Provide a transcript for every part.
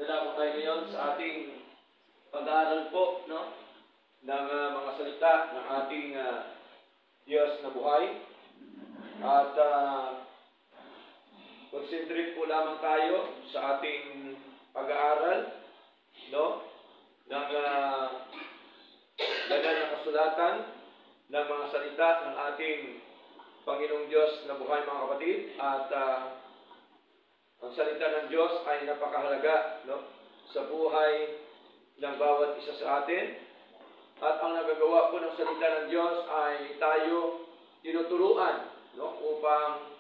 Dalako tayo ngayon sa ating pag-aaral po, no, ng mga salita ng ating Diyos na buhay. At concentrate po lamang tayo sa ating pag-aaral, no, ng banal na kasulatan ng mga salita ng ating Panginoong Diyos na buhay, mga kapatid. At ang salita ng Diyos ay napakahalaga, no, sa buhay ng bawat isa sa atin. At ang nagagawa po ng salita ng Diyos ay tayo tinuturuan, no, upang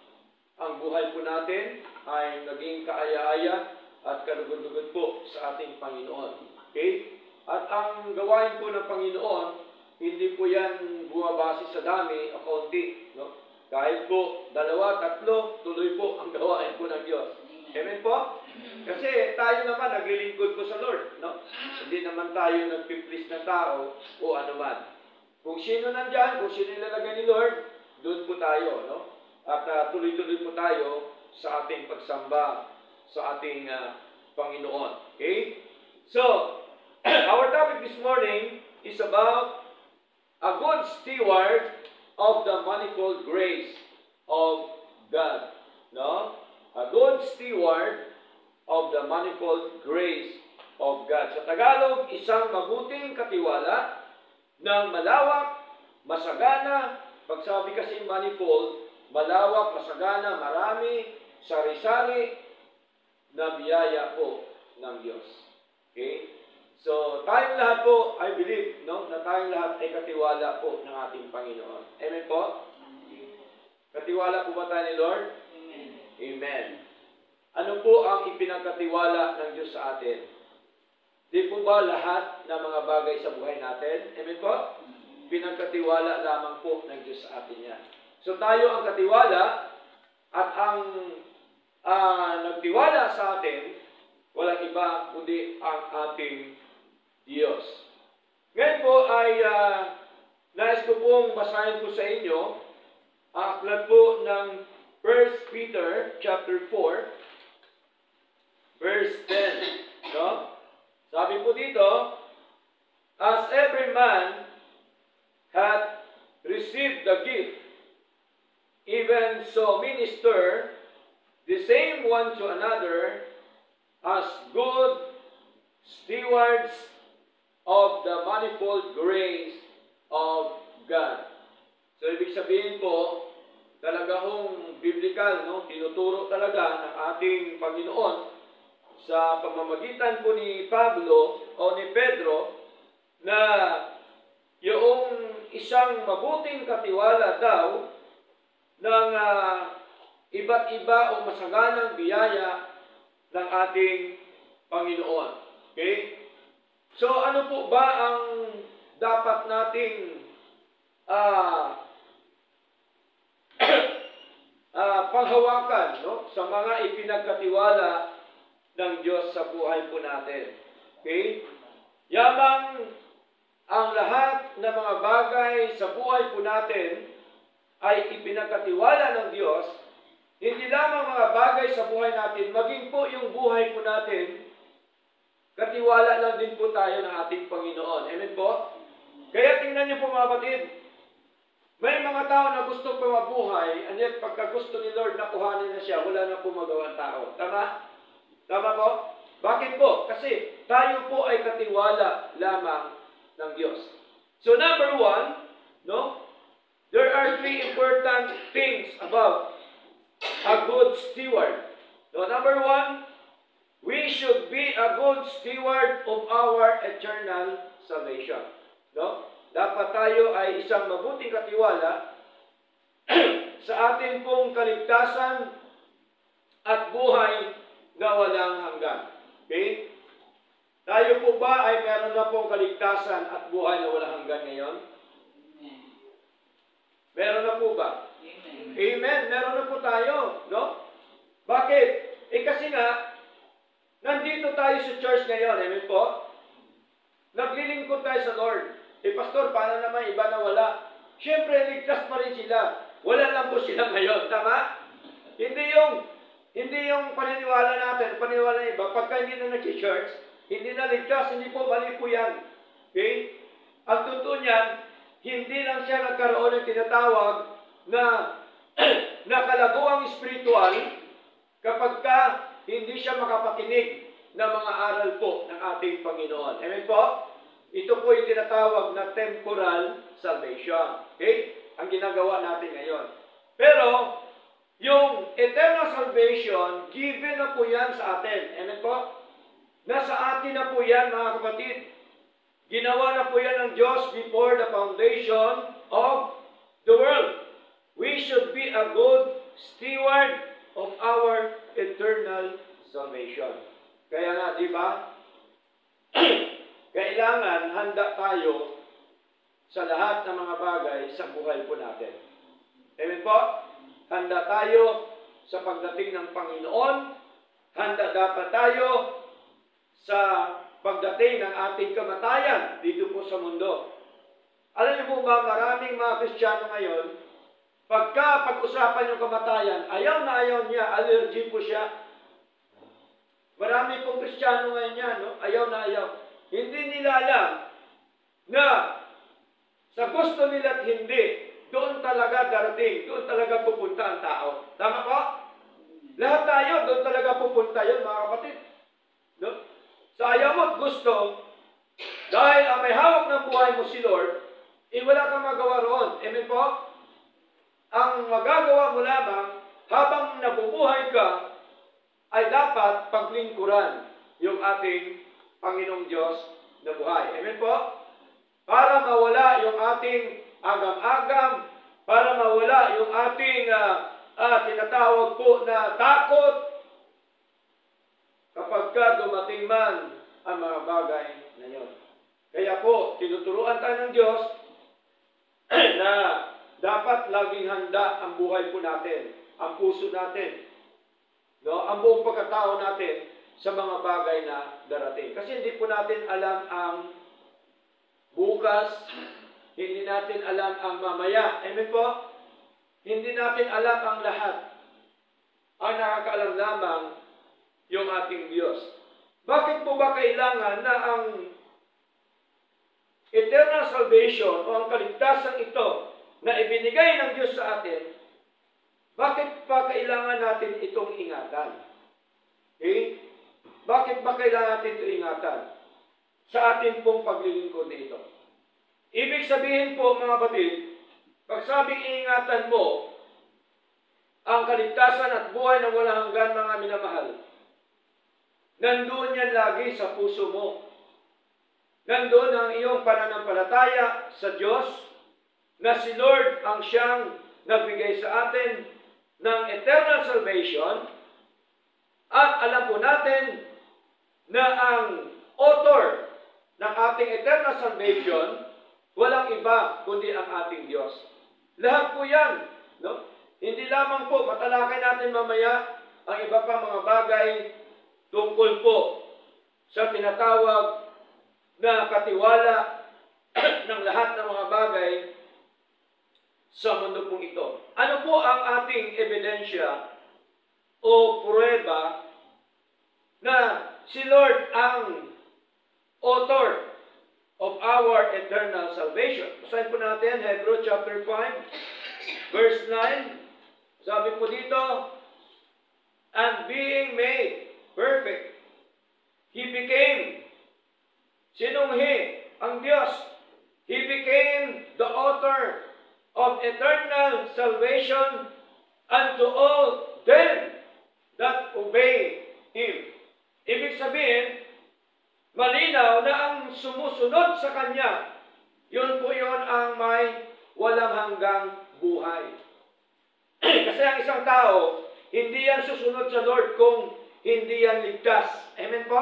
ang buhay po natin ay naging kaaya-aya at kalugod-lugod po sa ating Panginoon. Okay? At ang gawain po ng Panginoon, hindi po yan bumabase sa dami o kaunti, no? Kahit po 2, 3, tuloy po ang gawain po ng Diyos. Amen po? Kasi tayo naman naglilingkod po sa Lord, no? Hindi naman tayo nagpiplis ng tao o anuman. Kung sino nandyan, kung sino ilalagay ni Lord, doon po tayo, no? At tuloy-tuloy po tayo sa ating pagsamba sa ating Panginoon. Okay? So, our topic this morning is about a good steward of the manifold grace of God. No? A good steward of the manifold grace of God. Sa Tagalog, isang mabuting katiwala ng malawak, masagana. Pag sabi kasi manifold, malawak, masagana, marami, sari-sari na biyaya po ng Diyos. Okay? So, tayong lahat po, I believe, no, na tayong lahat ay katiwala po ng ating Panginoon. Amen po? Katiwala po ba tayo ni Lord? Amen. Amen. Ano po ang ipinagkatiwala ng Diyos sa atin? Di po ba lahat ng mga bagay sa buhay natin? Amen po? Pinagkatiwala lamang po ng Diyos sa atin yan. So, tayo ang katiwala at ang nagtiwala sa atin, walang iba kundi ang ating Diyos. Ngayon po ay nais ko pong basahin po sa inyo ang aklat po ng 1 Peter chapter 4 verse 10. No? Sabi po dito, as every man hath received the gift, even so minister the same one to another as good stewards of the manifold grace of God. So, ibig sabihin po, talaga hong biblical, no? Tinuturo talaga ng ating Panginoon sa pamamagitan po ni Pablo o ni Pedro na yung isang mabuting katiwala daw ng iba't iba o masaganang biyaya ng ating Panginoon. Okay? So, ano po ba ang dapat nating panghawakan, no, sa mga ipinagkatiwala ng Diyos sa buhay po natin? Okay? Yamang ang lahat ng mga bagay sa buhay po natin ay ipinagkatiwala ng Diyos. Hindi lamang mga bagay sa buhay natin, maging po yung buhay po natin, katiwala lang din po tayo ng ating Panginoon. Amen po? Kaya tingnan niyo po, mga kapatid, may mga tao na gusto pa mabuhay, and yet pagka gusto ni Lord na kuhanin na siya, wala na po magawang tao. Tama? Tama po? Bakit po? Kasi tayo po ay katiwala lamang ng Diyos. So number 1, no? There are 3 important things about a good steward. So number 1, we should be a good steward of our eternal salvation. No? Dapat tayo ay isang mabuting katiwala sa ating pong kaligtasan at buhay na walang hanggan. Okay? Tayo po ba ay meron na pong kaligtasan at buhay na walang hanggan ngayon? Meron na po ba? Amen. Amen. Meron na po tayo. No? Bakit? Kasi nga, nandito tayo sa church ngayon. Amen po? Naglilingkod tayo sa Lord. Pastor, paano naman iba na wala? Siyempre, ligtas pa rin sila. Wala lang po sila ngayon. Tama? Hindi yung Hindi yung paniniwala natin, paniniwala ng iba, pagka hindi na nag-church, hindi na ligtas, hindi po, mali po yan. Okay? Ang totoo niyan, hindi lang siya nagkaroon ng tinatawag na nakalaguang spiritual kapag ka hindi siya makapakinig ng mga aral po ng ating Panginoon. Amen po? Ito po yung tinatawag na temporal salvation. Okay? Ang ginagawa natin ngayon. Pero, yung eternal salvation, given na po yan sa atin. Amen po? Nasa atin na po yan, mga kapatid. Ginawa na po yan ng Diyos before the foundation of the world. We should be a good steward of our eternal salvation. Kaya nga, di ba? Kailangan handa tayo sa lahat ng mga bagay sa buhay po natin. Amen po? Handa tayo sa pagdating ng Panginoon. Handa dapat tayo sa pagdating ng ating kamatayan dito po sa mundo. Alam niyo po ba, maraming mga Kristiyano ngayon, pag-usapan yung kamatayan, ayaw na ayaw niya, allergy po siya. Marami pong Kristiyano ngayon yan, no? Ayaw na ayaw. Hindi nila alam na sa gusto nila at hindi, doon talaga darating, doon talaga pupunta ang tao. Tama po? Lahat tayo, doon talaga pupunta yun, mga kapatid. No? Sa ayaw mo at gusto, dahil ang may hawak ng buhay mo si Lord, wala kang magawa roon. Amen po? Ang magagawa mo lamang, habang nabubuhay ka, ay dapat paglingkuran yung ating Panginoong Diyos na buhay. Amen po? Para mawala yung ating agam-agam, para mawala yung ating tinatawag po na takot, kapag ka dumating man ang mga bagay na yun. Kaya po, tinuturuan tayo ng Diyos na dapat laging handa ang buhay po natin, ang puso natin, no? Ang buong pagkatao natin sa mga bagay na darating. Kasi hindi po natin alam ang bukas, hindi natin alam ang mamaya. Amen po? Hindi natin alam ang lahat. Ang nakakaalam lamang yung ating Diyos. Bakit po ba kailangan na ang eternal salvation o ang kaligtasan ito na ibinigay ng Diyos sa atin, bakit pa kailangan natin itong ingatan? Okay? Bakit ba kailangan natin itong ingatan? Sa atin pong paglilingkod dito. Ibig sabihin po, mga kapatid, pag sabing ingatan mo ang kaligtasan at buhay na walang hanggan, mga minamahal, nandoon yan lagi sa puso mo. Nandoon ang iyong pananampalataya sa Diyos, na si Lord ang siyang nagbigay sa atin ng eternal salvation, at alam po natin na ang author ng ating eternal salvation, walang iba kundi ang ating Diyos. Lahat po yan, no? Hindi lamang po, matalakay natin mamaya ang iba pang mga bagay tungkol po sa tinatawag na katiwala ng lahat ng mga bagay sa mundo pong ito. Ano po ang ating ebidensya o pruweba na si Lord ang author of our eternal salvation? Basahin po natin Hebrews chapter 5, verse 9. Sabi po dito, and being made perfect, He became, sinong He? Ang Diyos. He became the author of eternal salvation unto all them that obey Him. Ibig sabihin, malinaw na ang sumusunod sa Kanya, yun po yun ang may walang hanggang buhay. Kasi ang isang tao, hindi yan susunod sa Lord kung hindi yan ligtas. Amen po?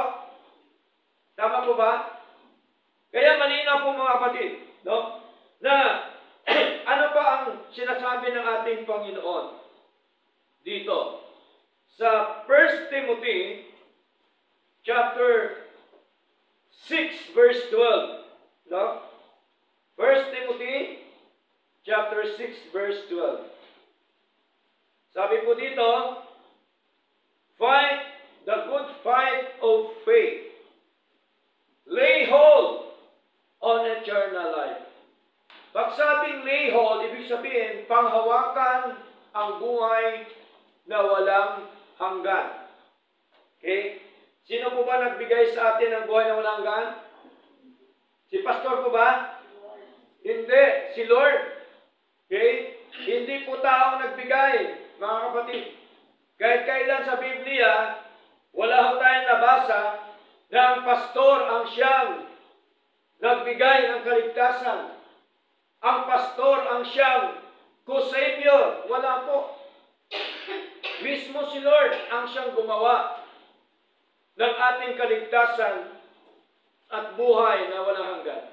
Tama po ba? Kaya malinaw po mga kapatid, no? Na ano pa ang sinasabi ng ating Panginoon dito? Sa 1 Timothy chapter 6 verse 12, no? 1 Timothy chapter 6 verse 12. Sabi po dito, Fight the good fight of faith. Lay hold on eternal life. Pag sabing lay hold, ibig sabihin, panghawakan ang buhay na walang hanggan. Okay? Sino po ba nagbigay sa atin ng buhay na walang hanggan? Si pastor po ba? Hindi, si Lord. Okay? Hindi po tao nagbigay, mga kapatid. Kahit kailan sa Biblia, wala ho tayong nabasa na ang pastor ang siyang nagbigay ng kaligtasan. Ang pastor ang siyang co-savior. Wala po. Mismo si Lord ang siyang gumawa ng ating kaligtasan at buhay na walang hanggan.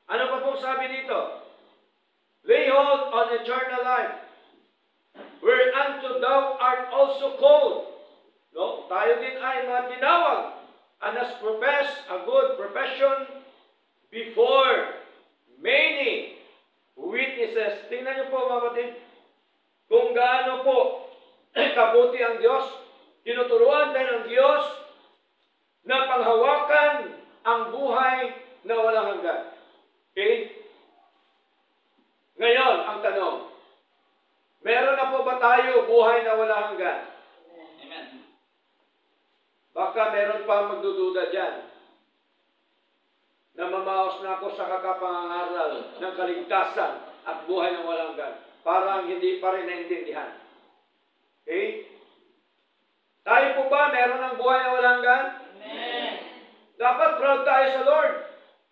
Ano pa pong sabi dito? Lay hold on eternal life, whereunto thou art also called. No? Tayo din ay mga tinawag, and has professed a good profession before many witnesses. Tingnan niyo po, mga kapatid, kung gaano po kabuti ang Diyos. Tinuturuan tayo ng Diyos na panghawakan ang buhay na walang hanggan. Okay? Ngayon, ang tanong, meron na po ba tayo buhay na walang hanggan? Amen. Baka meron pa magdududa dyan. Namamaos na ako sa kakapangaral ng kaligtasan at buhay ng walang hanggan. Parang hindi pa rin naintindihan. Okay? Tayo po ba meron ng buhay na walang hanggan? Amen. Dapat proud tayo sa Lord.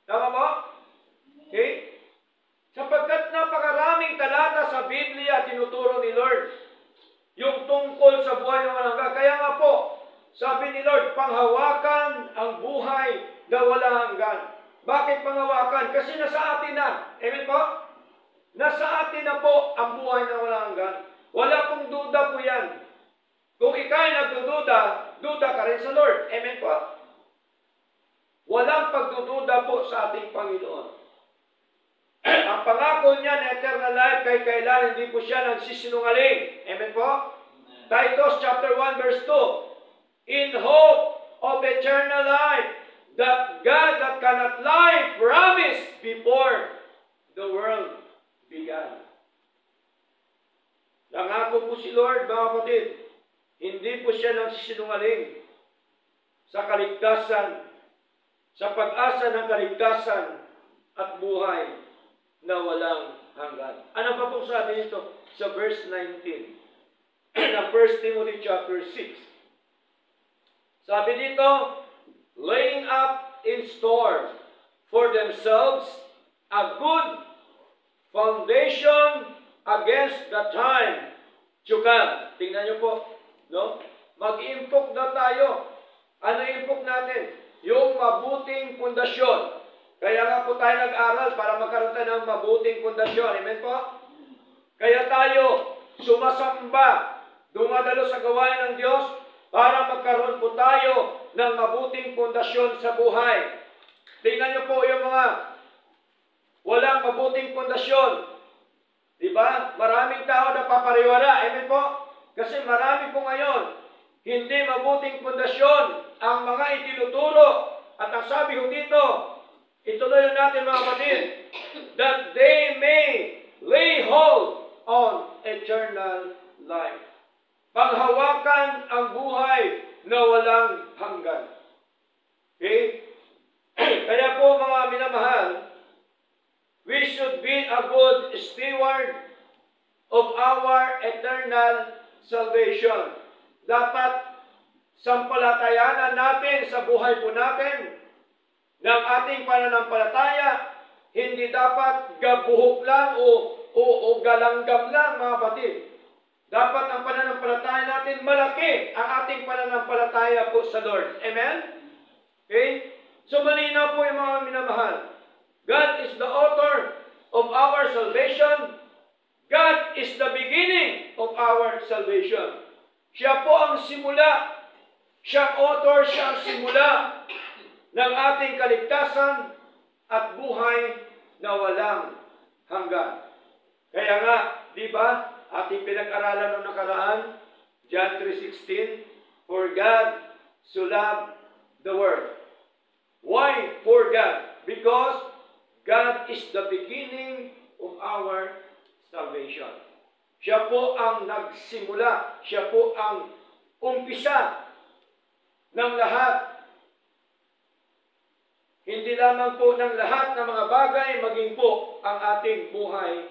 Tama ba? Okay? Sapagkat napakaraming talata sa Biblia tinuturo ni Lord yung tungkol sa buhay ng walang hanggan. Kaya nga po, sabi ni Lord, panghawakan ang buhay na walang hanggan. Bakit panghawakan? Kasi nasa atin na. Amen po? Nasa atin na po ang buhay na walang hanggan. Wala pong duda po yan. Kung ikay nagdududa, duda ka rin sa Lord. Amen po? Walang pagdududa po sa ating Panginoon. Ang pangako niya na eternal life kay kailan hindi po siya nagsisinungaling. Amen po? Titus chapter 1 verse 2. In hope of eternal life that God that cannot lie promised before the world began. Nangako po si Lord, mga kapatid, hindi po siya nagsisinungaling sa kaligtasan, sa pag-asa ng kaligtasan at buhay na walang hanggan. Ano pa pong sabi nito sa verse 19 ng 1 Timothy chapter 6? Sabi dito, laying up in store for themselves a good foundation against the time to come. Tingnan niyo po, no? Mag-impok na tayo. Ano impok natin? Yung mabuting pundasyon. Kaya nga po tayo nag-aral para magkaroon tayo ng mabuting pundasyon. Amen po? Kaya tayo sumasamba, dumadalo sa gawain ng Diyos para magkaroon po tayo ng mabuting pundasyon sa buhay. Tingnan niyo po yung mga walang mabuting pundasyon. Diba? Maraming tao na papariwara. Amen po? Kasi marami po ngayon, hindi mabuting pundasyon ang mga itinuturo. At ang sabi ko dito, ituloy natin mga kapatid, that they may lay hold on eternal life. Panghawakan ang buhay na walang hanggan. Okay? Kaya po mga minamahal, we should be a good steward of our eternal salvation. Dapat sampalatayanan natin sa buhay po natin ng ating pananampalataya. Hindi dapat gabuhok lang o galanggam lang, mga kapatid. Dapat ang pananampalataya natin malaki ang ating pananampalataya po sa Lord. Amen? Okay? So malinaw po yung mga minamahal. God is the author of our salvation. God is the beginning of our salvation. Siya po ang simula. Siya ang author, siya ang simula ng ating kaligtasan at buhay na walang hanggan. Kaya nga, di ba, ating pinag-aralan noong nakaraan, John 3:16, For God so loved the world. Why for God? Because God is the beginning of our salvation. Siya po ang nagsimula. Siya po ang umpisa ng lahat. Hindi lamang po ng lahat ng mga bagay, maging po ang ating buhay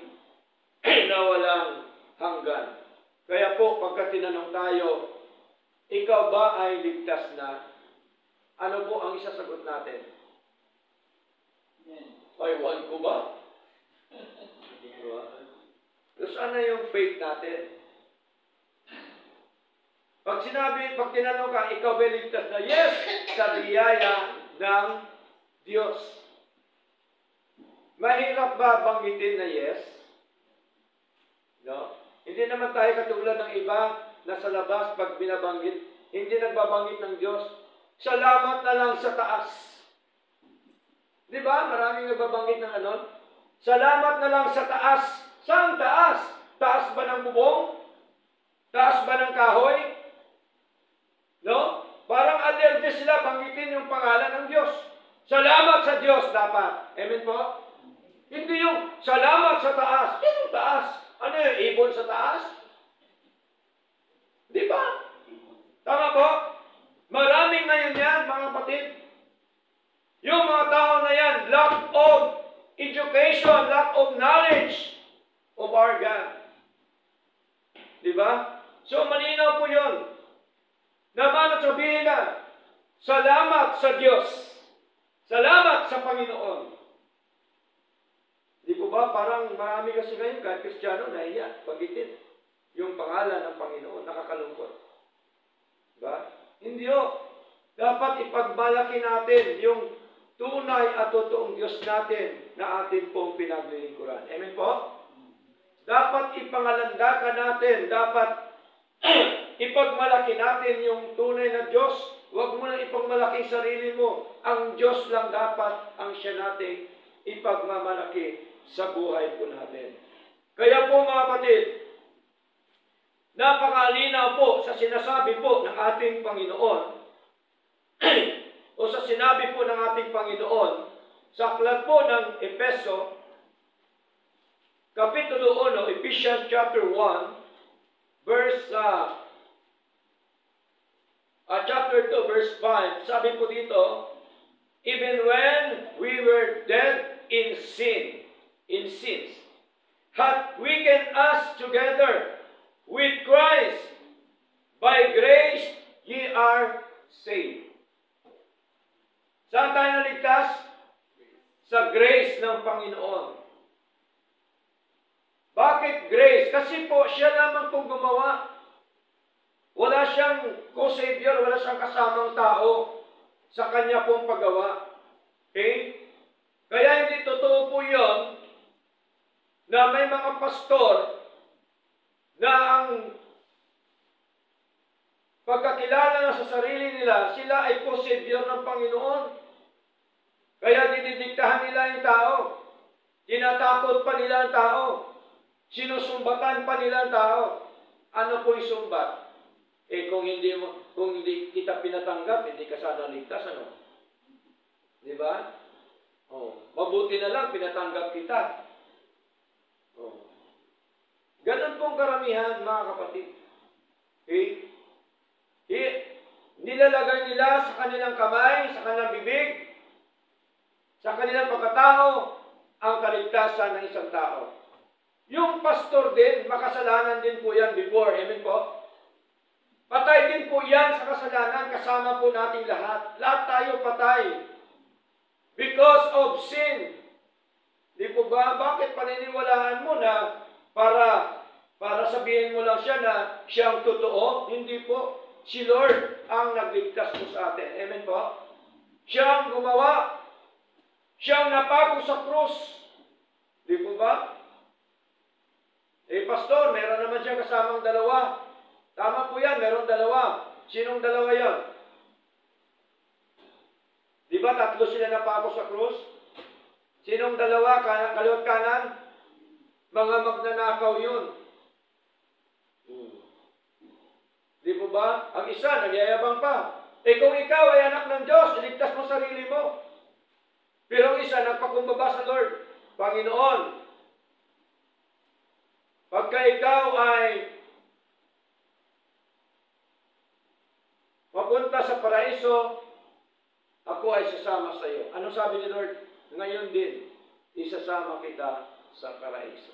na walang hanggan. Kaya po, pagka tinanong tayo, ikaw ba ay ligtas na? Ano po ang isasagot natin? Ay, one ko ba? Diba? So, saan na yung faith natin? Pag tinanong ka, ikaw ba ligtas na? Yes, sa biyaya ng Diyos. Mahirap ba banggitin na yes? No? Hindi naman tayo katulad ng iba na sa labas pag binabanggit, hindi nagbabanggit ng Diyos. Salamat na lang sa taas. Di ba? Maraming nagbabanggit ng ano? Salamat na lang sa taas. Saan taas? Taas ba ng bubong? Taas ba ng kahoy? No? Parang allergy sila banggitin yung pangalan ng Diyos. Salamat sa Diyos dapat. Amen po? Hindi yung salamat sa taas. Yung taas. Ano yung ibon sa taas? Di ba? Tama po? Maraming ngayon yan, mga kapatid. Yung mga tao na yan, lack of education, lack of knowledge of our God. Di ba? So, malinaw po yun. Naman at sabihin na, salamat sa Diyos. Salamat sa Panginoon. Di po ba? Parang marami kasi ngayon, kahit Kristiyano, nahiya, pagitin yung pangalan ng Panginoon. Nakakalungkot. Diba? Hindi o. Dapat ipagmalaki natin yung tunay at totoong Diyos natin na atin pong pinaglilingkuran. Amen po? Dapat ipangalandakan natin, dapat ipagmalaki natin yung tunay na Diyos. Huwag mo na ipagmalaki sarili mo. Ang Diyos lang dapat ang siya nating ipagmamalaki sa buhay po natin. Kaya po mga kapatid, napakalinaw po sa sinasabi po ng ating Panginoon o sa sinabi po ng ating Panginoon sa aklat po ng Efeso, Kapitulo 1, Ephesians chapter 1, verse chapter 2, verse 5, sabi po dito, even when we were dead in sins, hath quickened us together with Christ. By grace ye are saved. Saan tayo naligtas? Sa grace ng Panginoon. Bakit grace? Kasi po siya lamang pong gumawa. Wala siyang co-savior, wala siyang kasamang tao sa kanya pong paggawa. Okay? Kaya hindi totoo po yun na may mga pastor na ang pagkakilala na sa sarili nila, sila ay co-savior ng Panginoon. Kaya dinidiktahan nila yung tao. Tinatakot pa nila ang tao. Sinusumbatan pa nila ang tao. Ano po yung sumbat? Kung hindi kita pinatanggap, hindi ka sana ligtas, ano? Di ba? Mabuti na lang, pinatanggap kita. Ganun pong karamihan, mga kapatid. Okay? Nilalagay nila sa kanilang kamay, sa kanilang bibig, sa kanilang pagkatao, ang kaligtasan ng isang tao. Yung pastor din, makasalanan din po yan before. Amen po? Patay din po yan sa kasalanan, kasama po nating lahat. Lahat tayo patay. Because of sin. Di po ba? Bakit paniniwalaan mo na para sabihin mo lang siya na siyang totoo? Hindi po. Si Lord ang nagligtas po sa atin. Amen po? Siyang gumawa. Siyang napako sa krus. Di po ba? Pastor, meron naman siya kasamang dalawa. Tama po yan, meron dalawa. Sinong dalawa yan? Di ba tatlo sila napako sa krus? Sinong dalawa, kaliwat kanan? Mga magnanakaw yun. Di po ba? Ang isa, nagyayabang pa. Kung ikaw ay anak ng Diyos, iligtas mo sarili mo. Pero ang isa, nagpakumbaba sa Lord. Panginoon, pagka ikaw ay mapunta sa paraiso, ako ay sasama sa iyo. Ano sabi ni Lord? Ngayon din, isasama kita sa paraiso.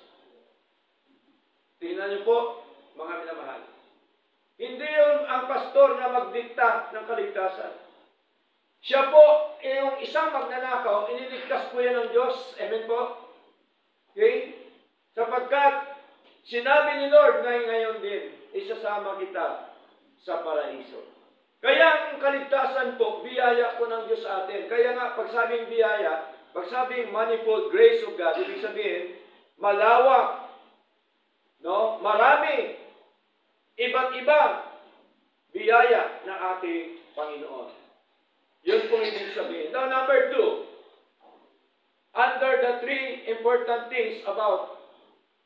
Tingnan niyo po, mga minamahal. Hindi yun ang pastor na magdikta ng kaligtasan. Siya po, yung isang magnanakaw, iniligtas po yan ng Diyos. Amen po? Okay? Sapagkat, sinabi ni Lord na ngayon din, isasama kita sa paraiso. Kaya ang kaligtasan po, biyaya po ng Diyos sa atin. Kaya nga, pagsabing biyaya, pagsabing manifold grace of God, ibig sabihin, malawak, no? Marami, iba't ibang biyaya ng ating Panginoon. Yun po ibig sabihin. Now, number 2, under the 3 important things about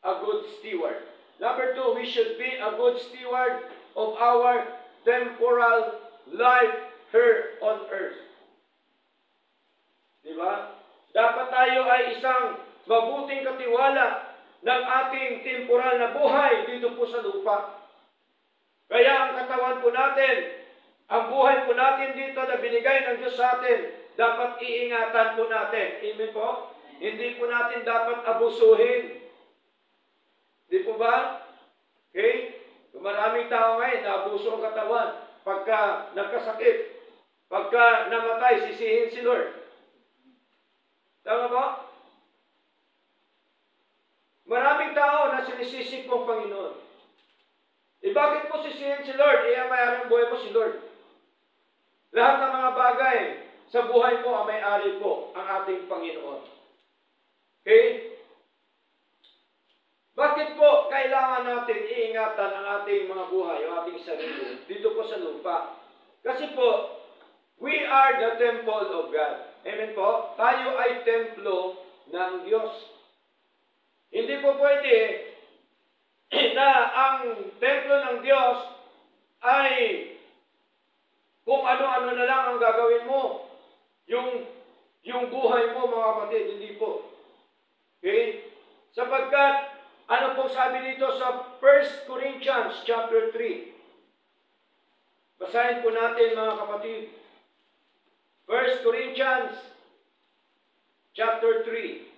a good steward. Number 2, we should be a good steward of our temporal life here on earth. Di ba? Dapat tayo ay isang mabuting katiwala ng ating temporal na buhay dito po sa lupa. Kaya ang katawan po natin, ang buhay po natin dito na binigay ng Diyos sa atin, dapat iingatan po natin. Amen po? Hindi po natin dapat abusuhin. Di po ba? Okay? Kung maraming tao ngayon, naabuso ang katawan. Pagka nagkasakit, pagka namatay, sisihin si Lord. Tama ba? Maraming tao na sinisisi po ang Panginoon. Bakit mo sisihin si Lord? May-ari ang buhay mo si Lord. Lahat ng mga bagay sa buhay mo, ang may-ari po ang ating Panginoon. Okay? Bakit po kailangan natin iingatan ang ating mga buhay, ang ating sarili, dito po sa lupa? Kasi po, we are the temple of God. Amen po? Tayo ay templo ng Diyos. Hindi po pwede na ang templo ng Diyos ay kung ano-ano na lang ang gagawin mo. Yung buhay mo, mga kapatid, hindi po. Okay? Sapagkat, ano pong sabi dito sa 1 Corinthians chapter 3? Basahin po natin, mga kapatid. 1 Corinthians chapter 3.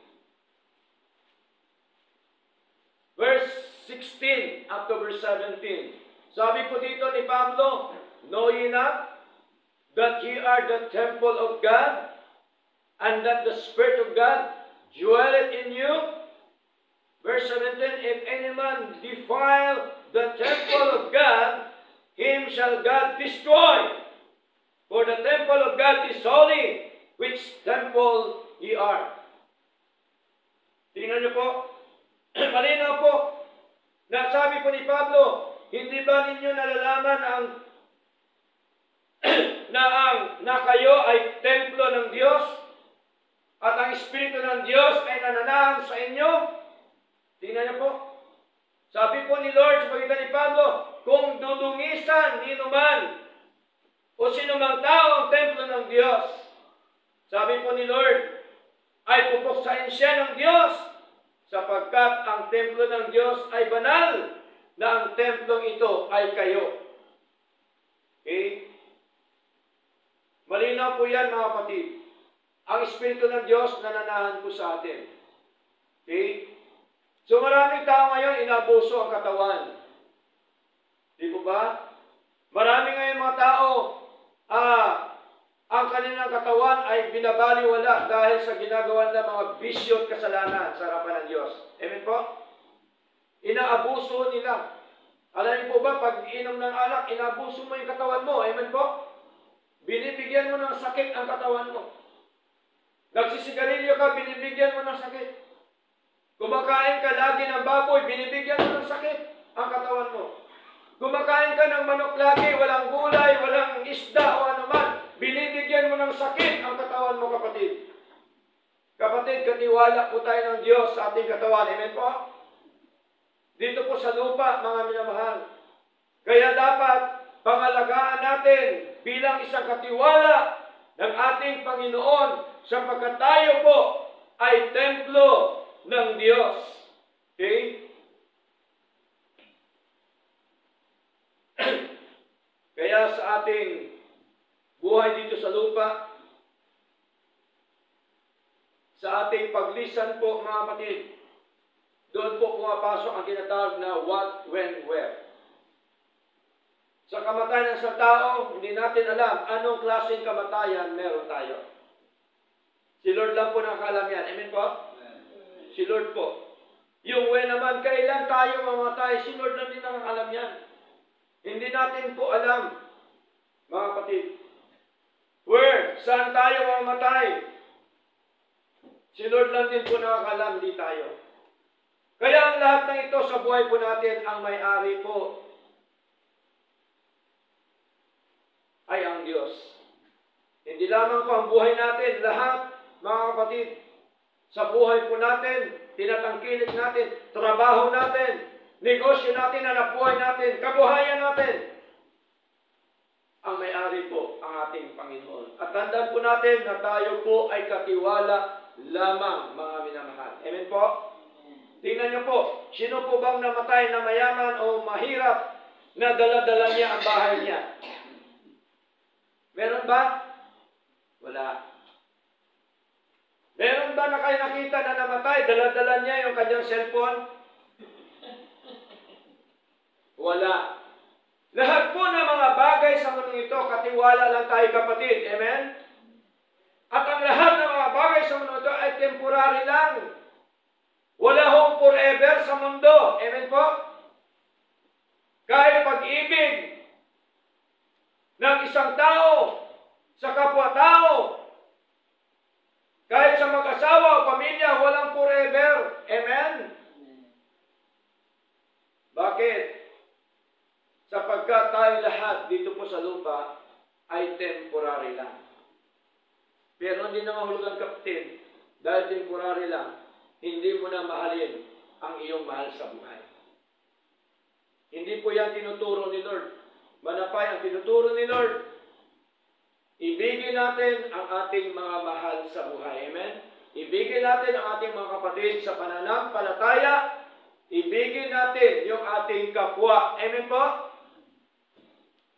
Verse 16 up to verse 17. Sabi po dito ni Pablo, know ye not that ye are the temple of God, and that the Spirit of God dwelleth in you? Verse 17, if any man defile the temple of God, him shall God destroy. For the temple of God is holy, which temple ye are. Tingnan niyo po, malinaw po, nasabi po ni Pablo, hindi ba ninyo nalalaman na kayo ay templo ng Diyos at ang Espiritu ng Diyos ay nananahan sa inyo? Tingnan niyo po. Sabi po ni Lord sa pagitan ni Pablo, kung dudungisan ni numan o sinumang tao ang templo ng Diyos, sabi po ni Lord, ay pupuksain siya ng Diyos, sapagkat ang templo ng Diyos ay banal, na ang templong ito ay kayo. Okay? Malinaw po yan, mga kapatid. Ang Espiritu ng Diyos nananahan po sa atin. Okay? So maraming tao ngayon inabuso ang katawan. Di po ba? Marami ngayon mga tao, ang kanilang katawan ay binabaliwala dahil sa ginagawa ng mga bisyo at kasalanan sa harapan ng Diyos. Amen po? Inaabuso nila. Alam niyo po ba, pag inom ng alak, inaabuso mo yung katawan mo. Amen po? Binibigyan mo ng sakit ang katawan mo. Nagsisigarilyo ka, binibigyan mo ng sakit. Kumakain ka lagi ng baboy, binibigyan mo ng sakit ang katawan mo. Kumakain ka ng manok lagi, walang gulay, walang isda o anuman, binibigyan mo ng sakit ang katawan mo, kapatid. Kapatid, katiwala po tayo ng Diyos sa ating katawan. Amen po? Dito po sa lupa, mga minamahal, Kaya dapat pangalagaan natin bilang isang katiwala ng ating Panginoon sapagkat tayo po ay templo ng Diyos. Okay? Kaya sa ating buhay dito sa lupa, sa ating paglisan po mga kapatid, doon po pumapasok ang tinatawag na what, when, where. Sa kamatayan sa tao, hindi natin alam anong klaseng kamatayan meron tayo. Si Lord lang po nakakalam yan. Amen po? Si Lord po. Yung when naman, kailan tayo mamatay, si Lord lang din nakakalam yan. Hindi natin po alam, mga kapatid. Where? Saan tayo mamatay? Si Lord lang din po nakakalam, hindi tayo. Kaya ang lahat ng ito sa buhay po natin, ang may-ari po ay ang Diyos. Hindi lamang po ang buhay natin, lahat, mga kapatid, sa buhay po natin, tinatangkilik natin, trabaho natin, negosyo natin, hanapbuhay natin, kabuhayan natin. Ang may-ari po ang ating Panginoon. At tandaan po natin na tayo po ay katiwala lamang, mga minamahal. Amen po? Tingnan niyo po, sino po bang namatay na mayaman o mahirap na dala-dala niya ang bahay niya? Meron ba? Wala. Meron ba na kayo nakita na namatay, dala-dala niya yung kanyang cellphone? Wala. Lahat po ng mga bagay sa mundong ito, katiwala lang tayo kapatid. Amen? At ang lahat ng mga bagay sa mundo ito ay temporary lang. Wala hong forever sa mundo. Amen po? Kahit pag-ibig ng isang tao sa kapwa-tao, kahit sa mag-asawa o pamilya, walang forever. Amen? Bakit? Sapagkat tayo lahat dito po sa lupa ay temporary lang. Pero hindi na mahulugan kapatid, dahil temporary lang, hindi mo na mahalin ang iyong mahal sa buhay. Hindi po yan tinuturo ni Lord. Manapay ang tinuturo ni Lord. Ibigin natin ang ating mga mahal sa buhay. Amen? Ibigin natin ang ating mga kapatid sa pananampalataya. Ibigin natin yung ating kapwa. Amen po?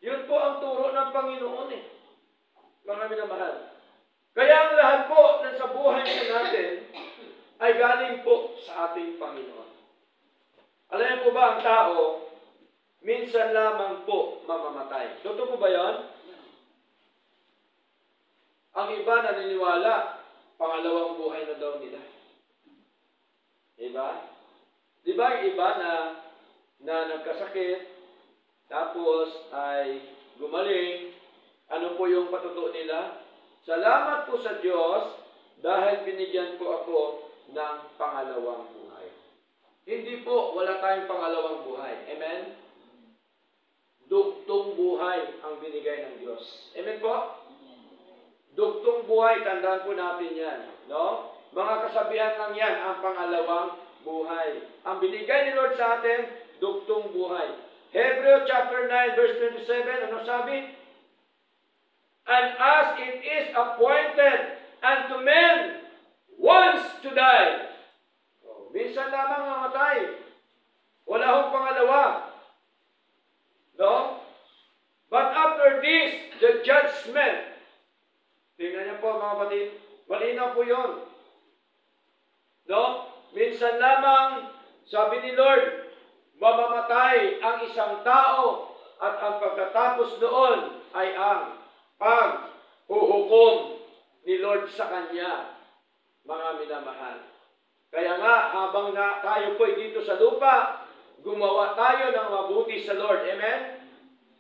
Yun po ang turo ng Panginoon eh. Mga minamahal. Kaya ang lahat po na sa buhay natin ay galing po sa ating Panginoon. Alam niyo po ba ang tao, minsan lamang po mamamatay. Totoo po ba yan? Ang iba naniniwala, pangalawang buhay na daw nila. Diba? Diba yung iba na nagkasakit, tapos ay gumaling, ano po yung patutuo nila? Salamat po sa Diyos dahil binigyan po ako ng pangalawang buhay. Hindi po, wala tayong pangalawang buhay. Amen? Dugtong buhay ang binigay ng Diyos. Amen po? Dugtong buhay, tandaan po natin yan. No? Mga kasabihan lang yan, ang pangalawang buhay. Ang binigay ni Lord sa atin, dugtong buhay. Hebrews chapter 9, verse 27, ano sabi? And as it is appointed unto men once to die. So, minsan lamang mamatay. Wala hong pangalawa. No? But after this, the judgment. Tingnan niyo po mga kapatid. Malinaw po yun. No? Minsan lamang, sabi ni Lord, mamamatay ang isang tao at ang pagkatapos noon ay ang paghuhukom ni Lord sa kanya, mga minamahal. Kaya nga, habang tayo po dito sa lupa, gumawa tayo ng mabuti sa Lord. Amen?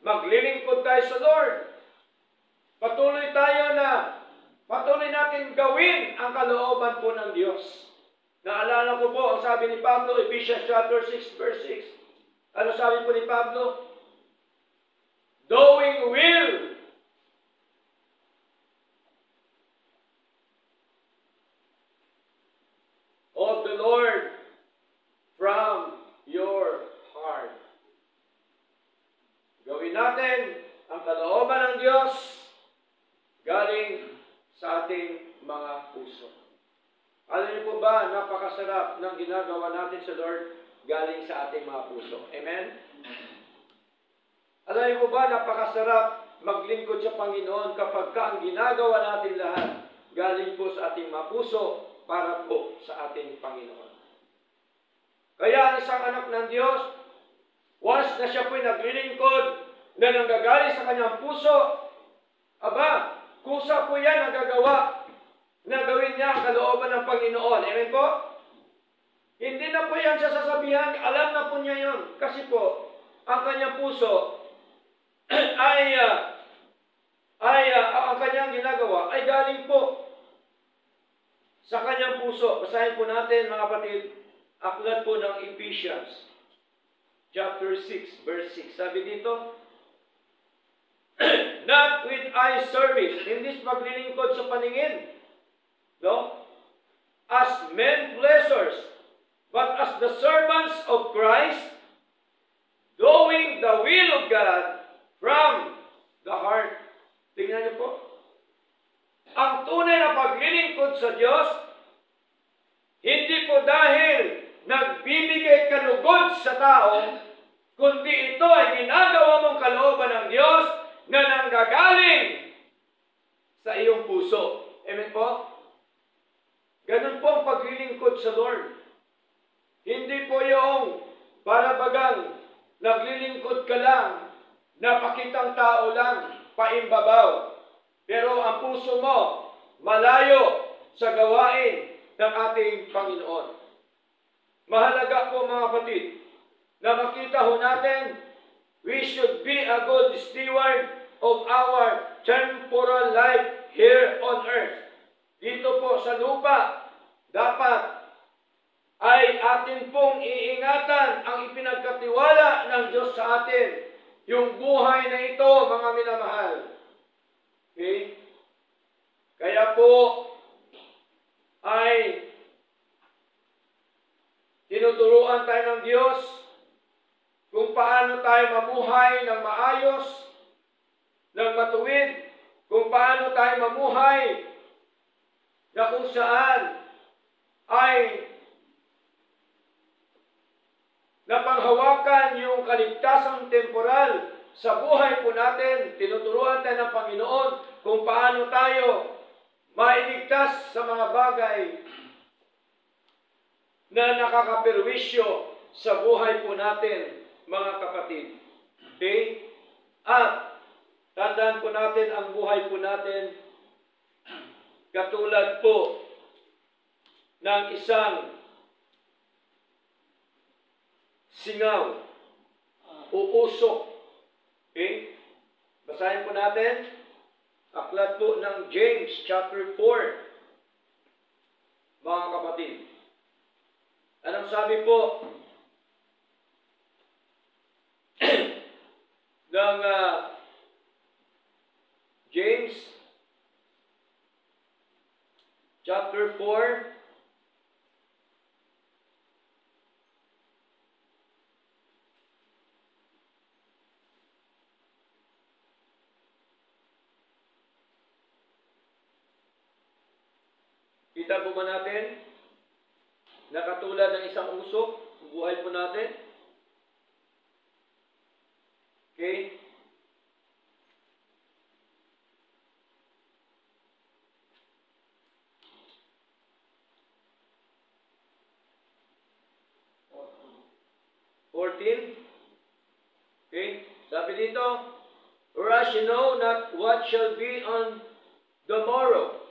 Maglilingkod tayo sa Lord. Patuloy natin gawin ang kalooban po ng Diyos. Naalala ko po, ang sabi ni Pablo, Ephesians chapter 6, verse 6. Ano sabi po ni Pablo? Doing will of the Lord from your heart. ating mga puso. Alam niyo po ba, napakasarap ng ginagawa natin sa Lord galing sa ating mga puso. Amen? Alam niyo po ba, napakasarap maglingkod sa Panginoon kapag ang ginagawa natin lahat galing po sa ating mga puso para po sa ating Panginoon. Kaya ang isang anak ng Diyos, once na siya po'y naglilingkod na nanggagaling sa kanyang puso, aba, kusa po yan ang gagawa na gawin niya ang kalooban ng Panginoon. Amen po? Hindi na po yan siya sasabihan, alam na po niya yun. Kasi po, ang kanyang puso ang kanyang ginagawa ay galing po sa kanyang puso. Basahin po natin, mga kapatid, aklat po ng Ephesians, chapter 6, verse 6. Sabi dito, not with eye service, hindi maglilingkod sa paningin, no? As men pleasers, but as the servants of Christ, doing the will of God from the heart. Tingnan niyo po. Ang tunay na paglilingkod sa Diyos, hindi po dahil nagbibigay kalugod sa tao, kundi ito ay ginagawa mong kalooban ng Diyos na nanggagaling sa iyong puso. Amen po? Ganun po ang paglilingkod sa Lord. Hindi po yung para bagang naglilingkod ka lang, napakitang tao lang, paimbabaw. Pero ang puso mo, malayo sa gawain ng ating Panginoon. Mahalaga po mga kapatid, na makita ho natin, we should be a good steward of our temporal life here on earth. Dito po sa lupa, dapat ay atin pong iingatan ang ipinagkatiwala ng Diyos sa atin. Yung buhay na ito, mga minamahal. Okay? Kaya po, ay tinuturuan tayo ng Diyos kung paano tayo mamuhay ng maayos, ng matuwid, kung paano tayo mamuhay na kung saan ay napanghawakan yung kaligtasang temporal sa buhay po natin. Tinuturuan tayo ng Panginoon kung paano tayo mailigtas sa mga bagay na nakakaperwisyo sa buhay po natin, mga kapatid. Okay? At tandaan po natin ang buhay po natin katulad po ng isang singaw o usok. Okay? Basahin po natin. Aklat po ng James chapter 4. Mga kapatid. Anong sabi po ng James chapter 4, kita po ba natin na katulad ng isang usok, buhay po natin? Okay? Okay? Sabi dito, whereas you know not what shall be on the morrow.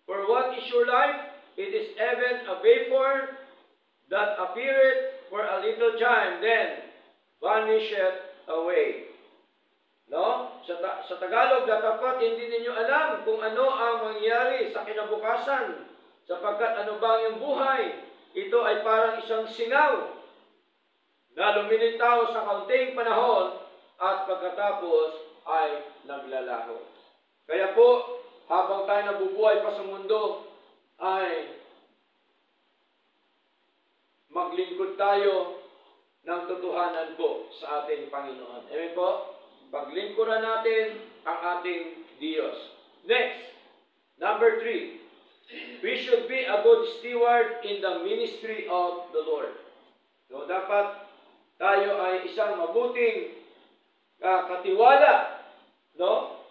For what is your life? It is even a vapor that appeareth for a little time, then vanisheth away. No? Sa Tagalog, dapat hindi ninyo alam kung ano ang mangyayari sa kinabukasan, sapagkat ano ba ang iyong buhay? Ito ay parang isang singaw na lumilitaw sa kaunting panahon at pagkatapos ay naglalaho. Kaya po, habang tayo nabubuhay pa sa mundo, ay maglingkod tayo ng totohanan po sa ating Panginoon. Amen po? Paglingkuran natin ang ating Diyos. Next, Number 3, we should be a good steward in the ministry of the Lord. So, dapat tayo ay isang mabuting katiwala, no,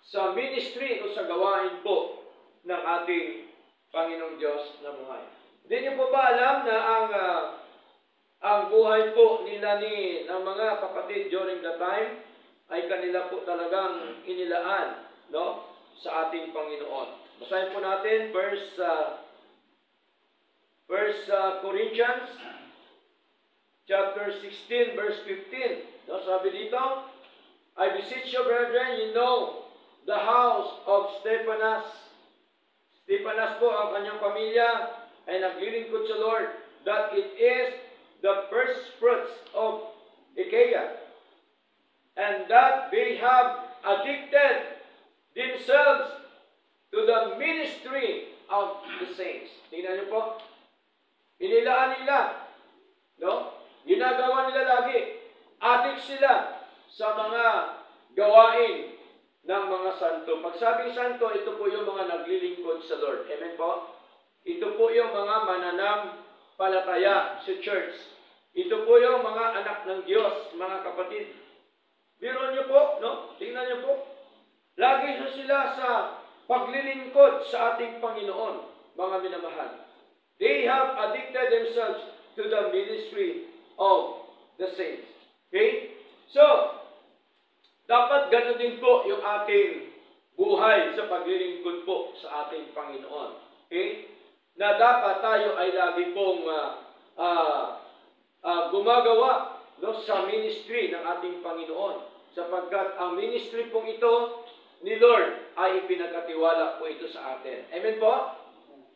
sa ministry o sa gawain po ng ating Panginoong Diyos na buhay. Hindi niyo po ba alam na ang buhay po nila ng mga kapatid during the time ay kanila po talagang inilaan, no, sa ating Panginoon. Basahin po natin First Corinthians chapter 16 verse 15. No, sabi dito, I beseech you, brethren, you know the house of Stephanas. Stephanas po ang kanyang pamilya ay naglilingkod sa Lord, that it is the first fruits of Achaia, and that they have addicted themselves to the ministry of the saints. Tingnan niyo po, inilaan nila, no? Ginagawa nila lagi, addict sila sa mga gawain ng mga santo. Pag sabing santo, ito po yung mga naglilingkod sa Lord. Amen po? Ito po yung mga mananampalataya sa church. Ito po yung mga anak ng Diyos, mga kapatid. Biro niyo po, no? Tingnan niyo po. Lagi sila sa paglilingkod sa ating Panginoon, mga minamahal. They have addicted themselves to the ministry of the saints. Okay? So, dapat ganoon din po yung ating buhay sa paglilingkod po sa ating Panginoon. Okay? Na dapat tayo ay lagi pong gumagawa, no, sa ministry ng ating Panginoon. Sapagkat ang ministry pong ito ni Lord ay ipinagkatiwala po ito sa atin. Amen po?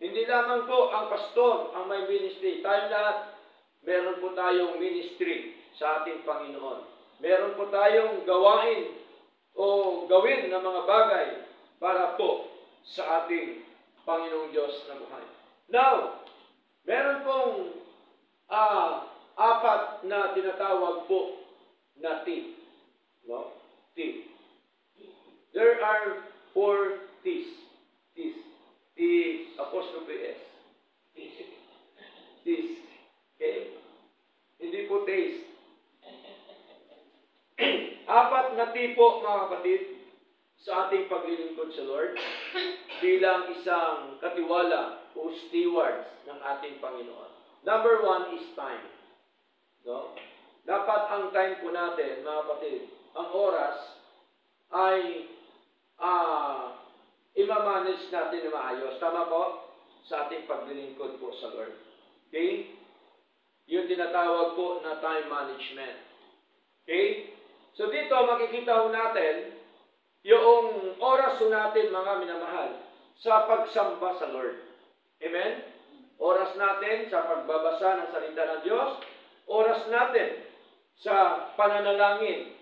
Hindi lamang po ang pastor ang may ministry. Tayo lahat, meron po tayong ministry sa ating Panginoon. Meron po tayong gawain o gawin na mga bagay para po sa ating Panginoong Diyos na buhay. Now, meron pong apat na tinatawag po na T. No? T. There are 4 T's. T's. T apostrophe S. T's. Okay? Hindi po taste. Apat na tipo, mga kapatid, sa ating paglilingkod sa Lord bilang isang katiwala o stewards ng ating Panginoon. Number 1 is time. No? Dapat ang time po natin, mga kapatid, ang oras ay i-manage natin na maayos. Tama po? Sa ating paglilingkod po sa Lord. Okay? Yung tinatawag po na time management. Okay? So dito makikita ho natin yung oras ho natin, mga minamahal, sa pagsamba sa Lord. Amen? Oras natin sa pagbabasa ng salita ng Diyos. Oras natin sa pananalangin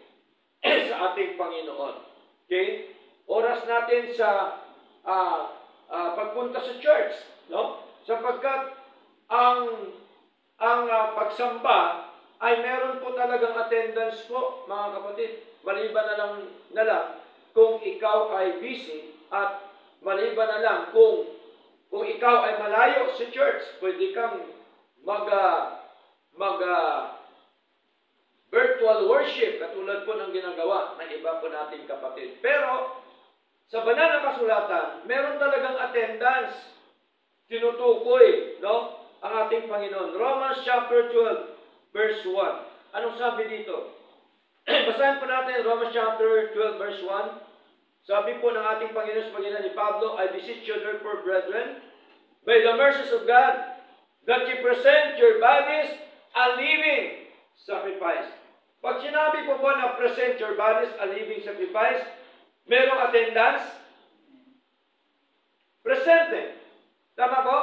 sa ating Panginoon. Okay? Oras natin sa pagpunta sa church, no? Sapagkat ang pagsamba ay meron po talagang attendance po, mga kapatid. Maliban na lang kung ikaw ay busy at maliban na lang kung ikaw ay malayo sa church, pwede kang virtual worship katulad po ng ginagawa ng iba po nating kapatid. Pero sa banal na kasulatan, meron talagang attendance. Tinutukoy, no, ang ating Panginoon. Romans chapter 12, verse 1. Anong sabi dito? Basahin po natin Romans chapter 12, verse 1. Sabi po ng ating Panginoon sa pagkina ni Pablo, I beseech you therefore, brethren, by the mercies of God, that you present your bodies a living sacrifice. Pag sinabi po na present your bodies a living sacrifice, merong attendance? Presente. Tama po?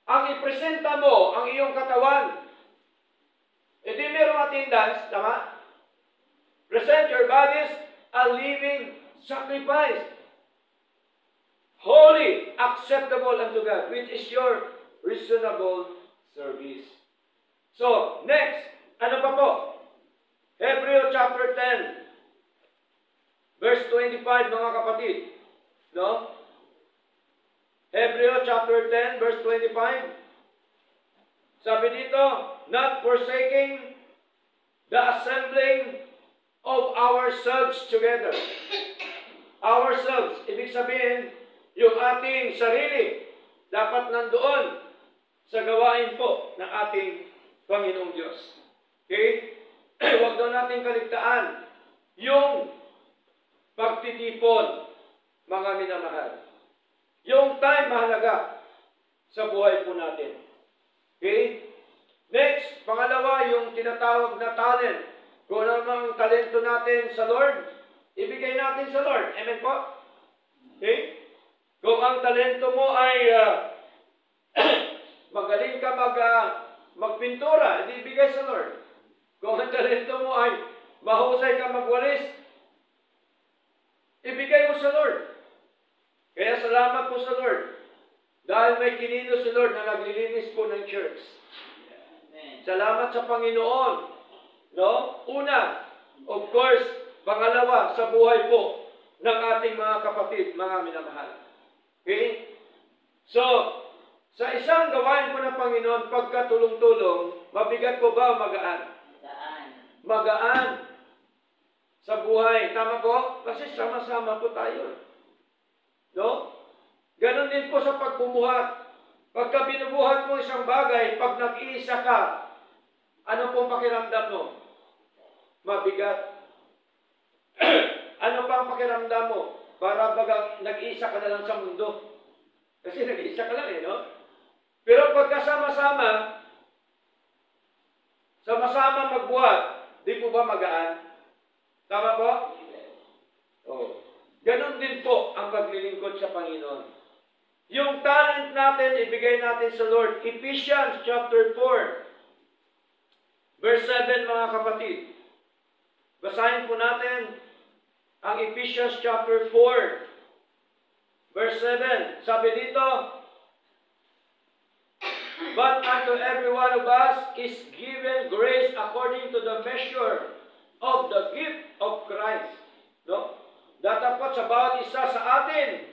Ang ipresenta mo, ang iyong katawan, edi merong attendance, tama? Present your bodies a living sacrifice, holy, acceptable unto God, which is your reasonable service. So, next, ano pa po? Hebrews chapter 10, verse 25, mga kapatid. No? Hebreo chapter 10, verse 25. Sabi dito, not forsaking the assembling of ourselves together. Ourselves, ibig sabihin, yung ating sarili, dapat nandoon sa gawain po ng ating Panginoong Diyos. Okay? Huwag daw natin kaligtaan yung pagtitipon, mga minamahal. Yung time mahalaga sa buhay po natin. Okay? Next, pangalawa, yung tinatawag na talent. Kung ano mang talento natin sa Lord, ibigay natin sa Lord. Amen po? Okay? Kung ang talento mo ay magaling ka magpintura, ibigay sa Lord. Kung ang talento mo ay mahusay ka magwalis, ibigay mo sa Lord. Kaya salamat po sa Lord. Dahil may kinilos si Lord na naglilinis po ng church. Salamat sa Panginoon. No? Una, of course, pangalawa, sa buhay po ng ating mga kapatid, mga minamahal. Okay? So, sa isang gawain po ng Panginoon, pagkatulong-tulong, mabigat po ba o magaan? Magaan sa buhay. Tama po? Kasi sama-sama po tayo. No? Ganon din po sa pagbubuhat. Pagka binubuhat mo isang bagay, pag nag-iisa ka, ano pong pakiramdam mo? Mabigat. Ano pang pakiramdam mo? Para bagang nag-iisa ka na lang sa mundo. Kasi nag-iisa ka lang no? Pero pagkasama-sama, sama-sama magbuhat, di po ba magaan? Tama po? Oh. Ganon din po ang paglilingkod sa Panginoon. Yung talent natin, ibigay natin sa Lord. Ephesians chapter 4, verse 7, mga kapatid. Basahin po natin ang Ephesians chapter 4, verse 7. Sabi dito, but unto every one of us is given grace according to the measure of the gift of Christ. No? Datapot sa bawat isa sa atin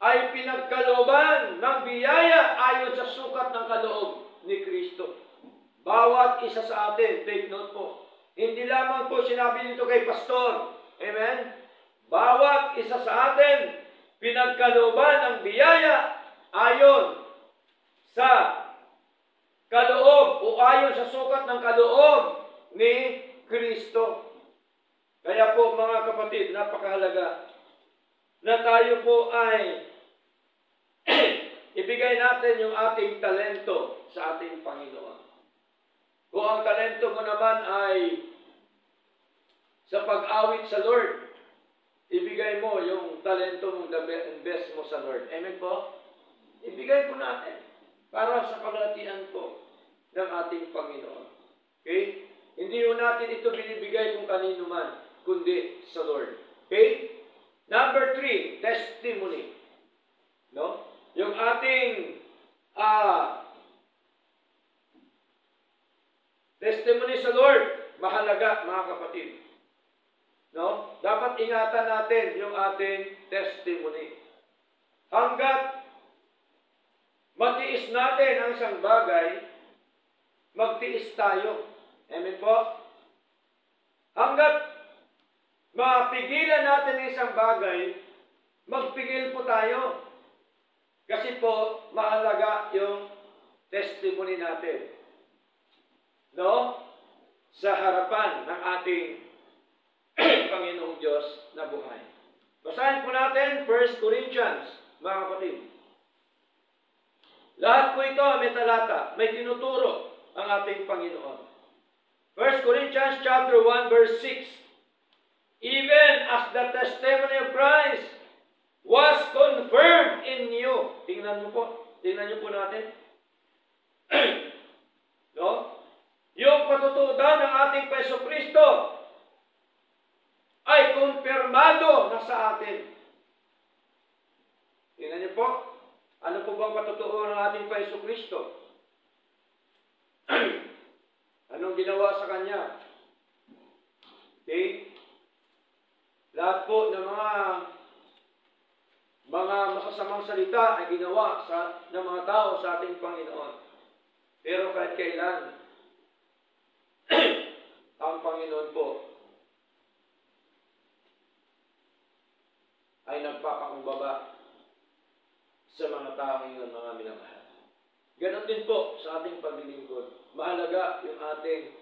ay pinagkalooban ng biyaya ayon sa sukat ng kaloob ni Kristo. Bawat isa sa atin, take note po. Hindi lamang po sinabi dito kay pastor. Amen? Bawat isa sa atin, pinagkalooban ng biyaya ayon sa kaloob o ayon sa sukat ng kaloob ni Kristo. Kaya po mga kapatid, napakahalaga na tayo po ay ibigay natin yung ating talento sa ating Panginoon. Kung ang talento mo naman ay sa pag-awit sa Lord, ibigay mo yung talento mong best mo sa Lord. Amen po? Ibigay po natin para sa kalatian po ng ating Panginoon. Okay? Hindi po natin ito binibigay kung kanino man, kundi sa Lord. Okay? Number 3, testimony. No? Yung ating testimony sa Lord, mahalaga mga kapatid. No? Dapat ingatan natin yung ating testimony. Hanggat matiis natin ang isang bagay, magtiis tayo. Amen po? Hanggat mapigilan natin ang isang bagay, magpigil po tayo. Kasi po, mahalaga yung testimony natin. No? Sa harapan ng ating Panginoong Diyos na buhay. Basahin po natin 1 Corinthians, mga kapatid. Lahat po ito may talata, may tinuturo ang ating Panginoon. 1 Corinthians chapter 1 verse 6. Even as the testimony of Christ was confirmed in you. Tingnan niyo po. Tingnan niyo po natin. No? Yung patutudan ng ating Paiso Kristo ay konfirmado na sa atin. Tingnan niyo po. Ano po bang patutuo ng ating Paiso Kristo? Anong ginawa sa Kanya? Okay? Lahat po ng mga mga masasamang salita ay ginawa ng mga tao sa ating Panginoon. Pero kahit kailan, ang Panginoon po ay nagpapakumbaba sa mga taong iyon, mga minamahal. Ganon din po sa ating paglilingkod. Mahalaga yung ating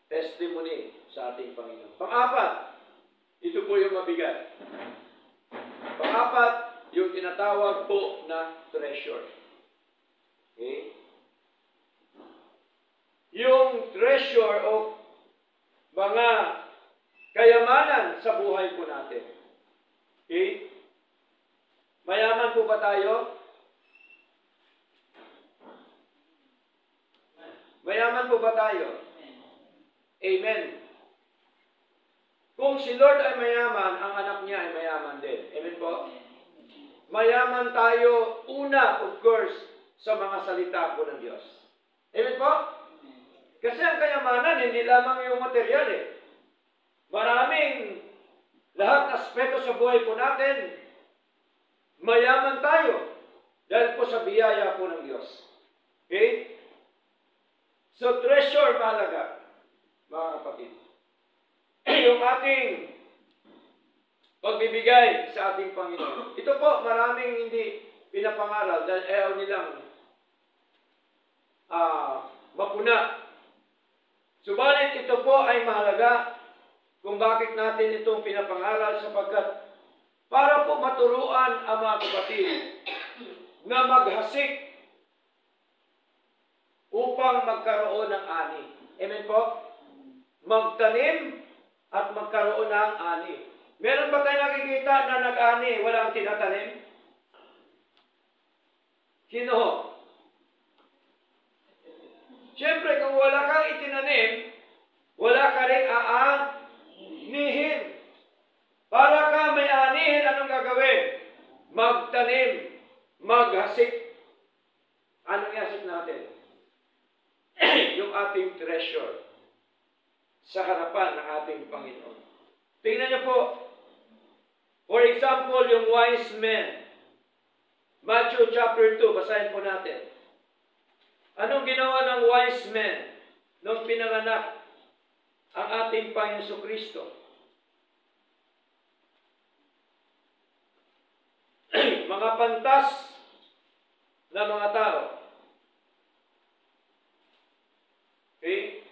testimony sa ating Panginoon. Pang-apat, ito po yung mabigat. Pang-apat, yung tinatawag po na treasure. Okay? Yung treasure o mga kayamanan sa buhay po natin. Okay? Mayaman po ba tayo? Mayaman po ba tayo? Amen. Kung si Lord ay mayaman, ang anak niya ay mayaman din. Amen po? Mayaman tayo, una, of course, sa mga salita po ng Diyos. Amen po? Kasi ang kayamanan, hindi lamang yung material eh. Maraming lahat ng aspeto sa buhay po natin, mayaman tayo dahil po sa biyaya po ng Diyos. Okay? So, treasure mahalaga, mga kapatid. Yung ating pagbibigay sa ating Panginoon. Ito po, maraming hindi pinapangaral dahil ayaw nilang mapuna. Subalit ito po ay mahalaga kung bakit natin itong pinapangaral sapagkat para po maturuan ang mga kapatid na maghasik upang magkaroon ng ani. Amen po? Magtanim at magkaroon ng ani. Meron ba tayo nakikita na nag-ani, walang tinatanim? Sino? Siyempre, kung wala kang itinanim, wala ka rin aanihin. Para ka may anihin, anong gagawin? Magtanim, maghasik. Anong ihasik natin? Yung ating treasure sa harapan ng ating Panginoon. Tingnan niyo po. For example, yung wise men. Matthew chapter 2, basahin po natin. Anong ginawa ng wise men nung pinanganak ang ating Panginoon Kristo? Mga pantas na mga tao. Okay?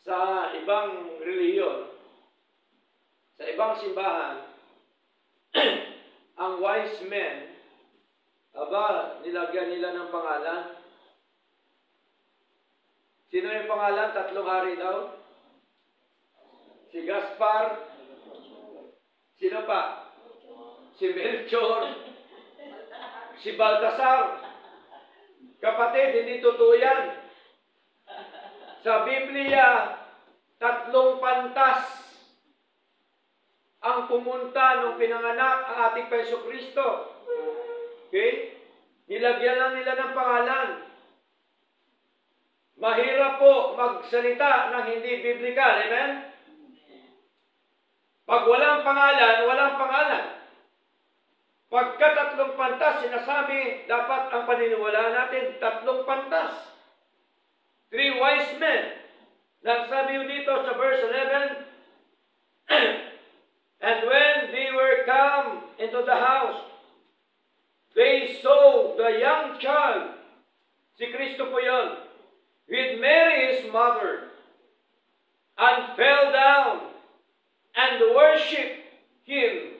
Sa ibang reliyon, sa ibang simbahan, ang wise men, nilagyan nila ng pangalan. Sino yung pangalan? 3 hari daw. Si Gaspar. Sino pa? Si Melchor. Si Baltasar. Kapatid, hindi totoo yan. Sa Biblia, 3 pantas ang pumunta nung pinanganak ang ating Panginoon Kristo. Okay? Nilagyan lang nila ng pangalan. Mahirap po magsalita ng hindi biblical. Amen? Pag walang pangalan, walang pangalan. Pagka 3 pantas, sinasabi, dapat ang paniniwalaan natin, 3 pantas. 3 wise men. Nagsabi yun dito sa verse 11, and when they were come into the house, they saw the young child, si Kristo po yun, with Mary his mother, and fell down and worshipped him.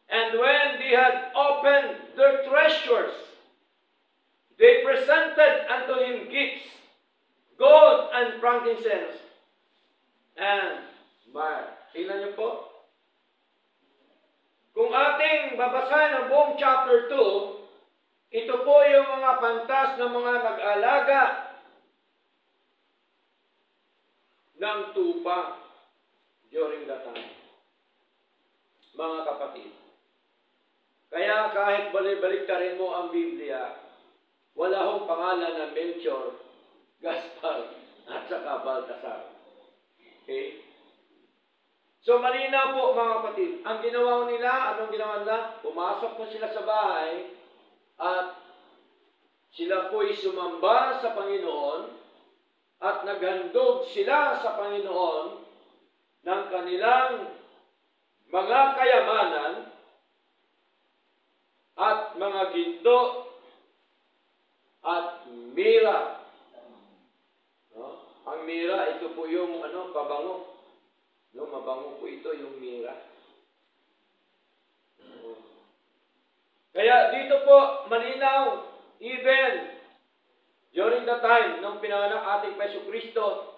And when they had opened their treasures, they presented unto him gifts, gold and frankincense, and myrrh. Tingnan niyo po. Kung ating babasahin ang buong chapter 2, ito po yung mga pantas ng mga nag-alaga ng tupa during that time. Mga kapatid. Kaya kahit balik-rin mo ang Biblia, wala hong pangalan na Melchor, Gaspar, at saka Baltasar. Okay? So malinaw po mga kapatid, ang ginawa nila, anong ginawa nila? Pumasok po sila sa bahay at sila po'y sumamba sa Panginoon at naghandog sila sa Panginoon ng kanilang mga kayamanan at mga ginto at mira. No? Ang mira, ito po yung pabango. No, mabango po ito yung mira. Kaya dito po, malinaw, even during the time nung pinanganak ating Yesu Kristo,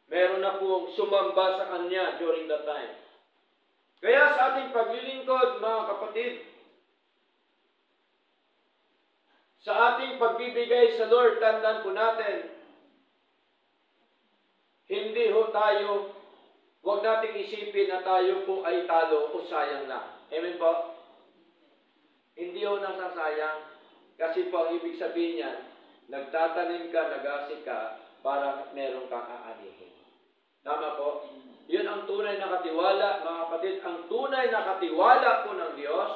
meron na pong sumamba sa Kanya during that time. Kaya sa ating paglilingkod, mga kapatid, sa ating pagbibigay sa Lord, tandaan po natin, hindi ho tayo, huwag nating isipin na tayo po ay talo o sayang na. Amen po? Hindi ho nasasayang. Kasi po ang ibig sabihin niyan, nagtatanim ka, nag-asik ka, para meron kang aanihin. Tama po? Yun ang tunay na katiwala, mga kapatid. Ang tunay na katiwala po ng Diyos,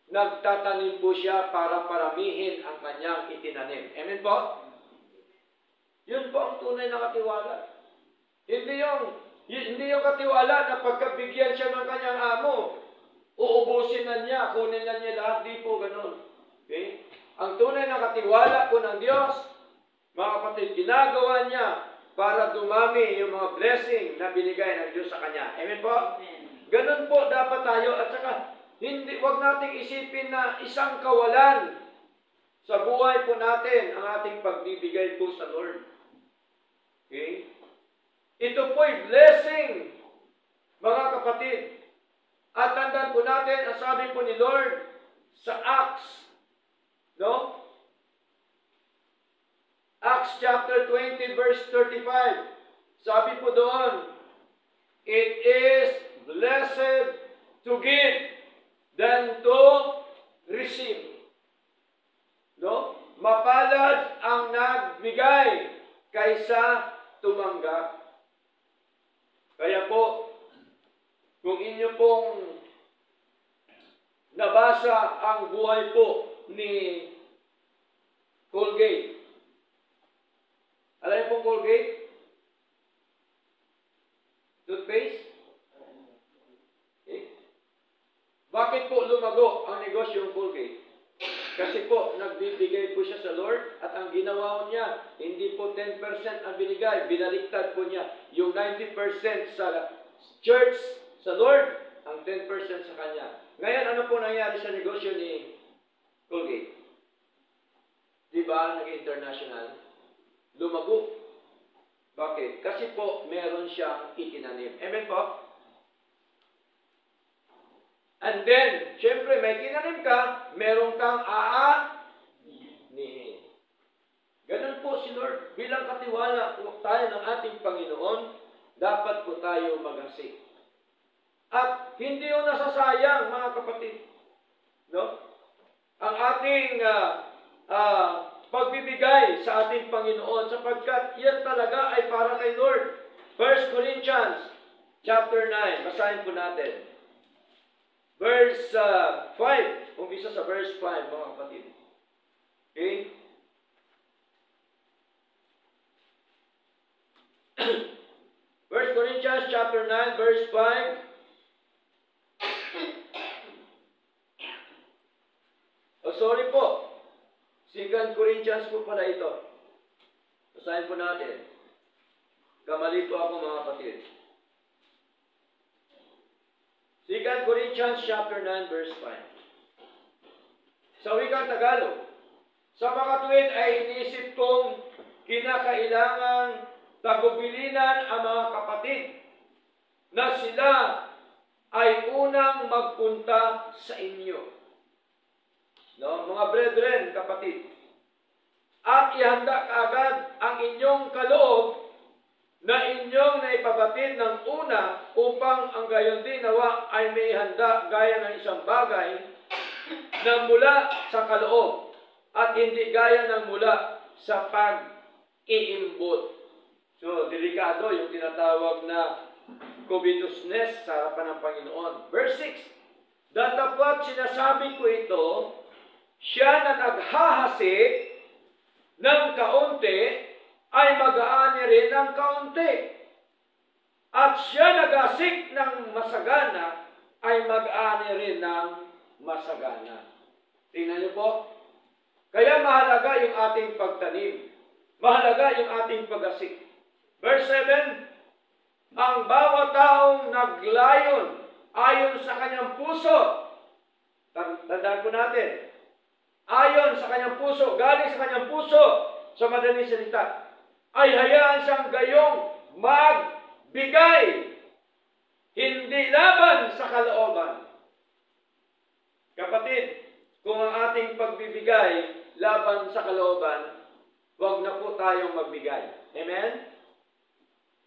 nagtatanim po siya para paramihin ang kanyang itinanim. Amen po? Yun po ang tunay na katiwala. Hindi yung katiwala na pagkabigyan siya ng kanyang amo, uubusin na niya, kunin na niya lahat. Di po ganun. Okay? Ang tunay na katiwala po ng Diyos, mga kapatid, ginagawa niya para dumami yung mga blessing na binigay ng Diyos sa kanya. Amen po? Amen. Ganun po dapat tayo. At saka, wag nating isipin na isang kawalan sa buhay po natin ang ating pagbibigay po sa Lord. Okay? Ito po'y blessing, mga kapatid. At tandaan po natin, ang sabi po ni Lord sa Acts, no? Acts chapter 20 verse 35. Sabi po doon, it is blessed to give than to receive. No? Mapalad ang nagbigay kaysa tumanggap. Kaya po, kung inyo pong nabasa ang buhay po ni Colgate. Alam niyo pong Colgate? Toothpaste? Eh? Bakit po lumago ang negosyo ng Colgate? Kasi po, nagbibigay po siya sa Lord at ang ginawa niya, hindi po 10% ang binigay, binaliktad po niya. Yung 90% sa church, sa Lord, ang 10% sa Kanya. Ngayon, ano po nangyari sa negosyo ni Colgate? Di ba, nag-international? Lumago. Bakit? Kasi po, meron siyang itinanim. Amen po? And then, syempre, may tinanim ka, meron kang aanihin. Ganun po si Lord. Bilang katiwala tayo ng ating Panginoon, dapat po tayo maghasik. At hindi yung nasasayang, mga kapatid. No? Ang ating pagbibigay sa ating Panginoon, sapagkat yan talaga ay para kay Lord. 1 Corinthians chapter 9, basahin po natin. Verse 5, umpisa sa verse 5, mga kapatid. Okay? First Corinthians chapter 9, verse 5. Oh, sorry po. 2 Corinthians po pala ito. Basahin po natin. Kamali po ako, mga kapatid. 2 Corinthians chapter 9 verse 5. Sa wikang Tagalog, sa makatuwid ay inisip kong kinakailangan tagubilinan ang mga kapatid na sila ay unang magpunta sa inyo. No, mga brethren, kapatid. At ihanda kaagad ang inyong kaloob na inyong naipabatid ng una upang ang gayon din nawa ay may handa gaya ng isang bagay na mula sa kaloob at hindi gaya ng mula sa pag-iimbot. So, delikado yung tinatawag na covetousness sa harapan ng Panginoon. Verse 6, datapwat sinasabi ko ito, siya na naghahasik ng kaunti ay mag-aani rin ng kaunti. At siya naghasik ng masagana ay mag-aani rin ng masagana. Tingnan niyo po. Kaya mahalaga yung ating pagtanim. Mahalaga yung ating paghasik. Verse 7, ang bawat taong naglayon ayon sa kanyang puso. Tandaan po natin. Ayon sa kanyang puso, galing sa kanyang puso, sa madaling salita, ay hayaan siyang gayong magbigay, hindi laban sa kalooban. Kapatid, kung ang ating pagbibigay laban sa kalooban, huwag na po tayong magbigay. Amen?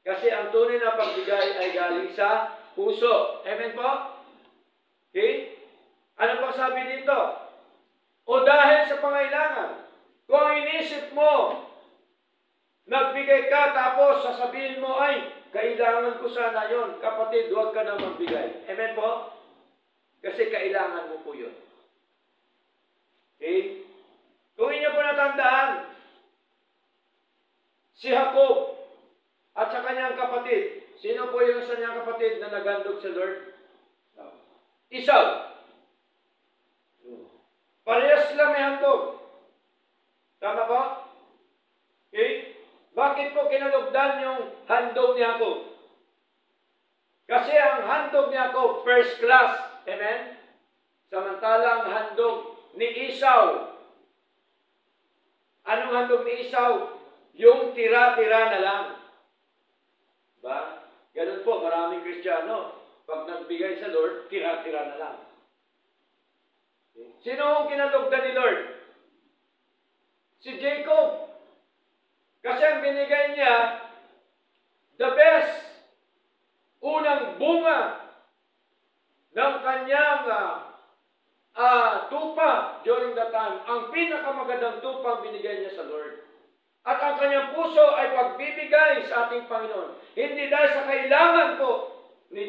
Kasi ang tunay na pagbigay ay galing sa puso. Amen po? Okay? Ano pang sabi dito? O dahil sa pangailangan, kung ang inisip mo, nagbigay ka tapos sasabihin mo, ay, kailangan ko sana yon. Kapatid, huwag ka na magbigay. Amen po? Kasi kailangan mo po yun. Okay? Kung inyo po natandaan, si Jacob at sa kanyang kapatid, sino po yung sa kanyang kapatid na nagandog sa Lord? Esau. Parehas sila may handog. Tama ba? Okay? Bakit po kinalugdan yung handog ni Jacob? Kasi ang handog ni Jacob, first class. Amen? Samantalang handog ni Esau. Anong handog ni Esau? Yung tira-tira na lang. Ba? Ganun po, maraming Kristiyano. Pag nagbigay sa Lord, tira-tira na lang. Sino ang kinalugdan ni Lord? Si Jacob. Kasi ang binigay niya, the best, unang bunga ng kanyang tupa during that time. Ang pinakamagandang tupa binigay niya sa Lord. At ang kanyang puso ay pagbibigay sa ating Panginoon. Hindi dahil sa kailangan po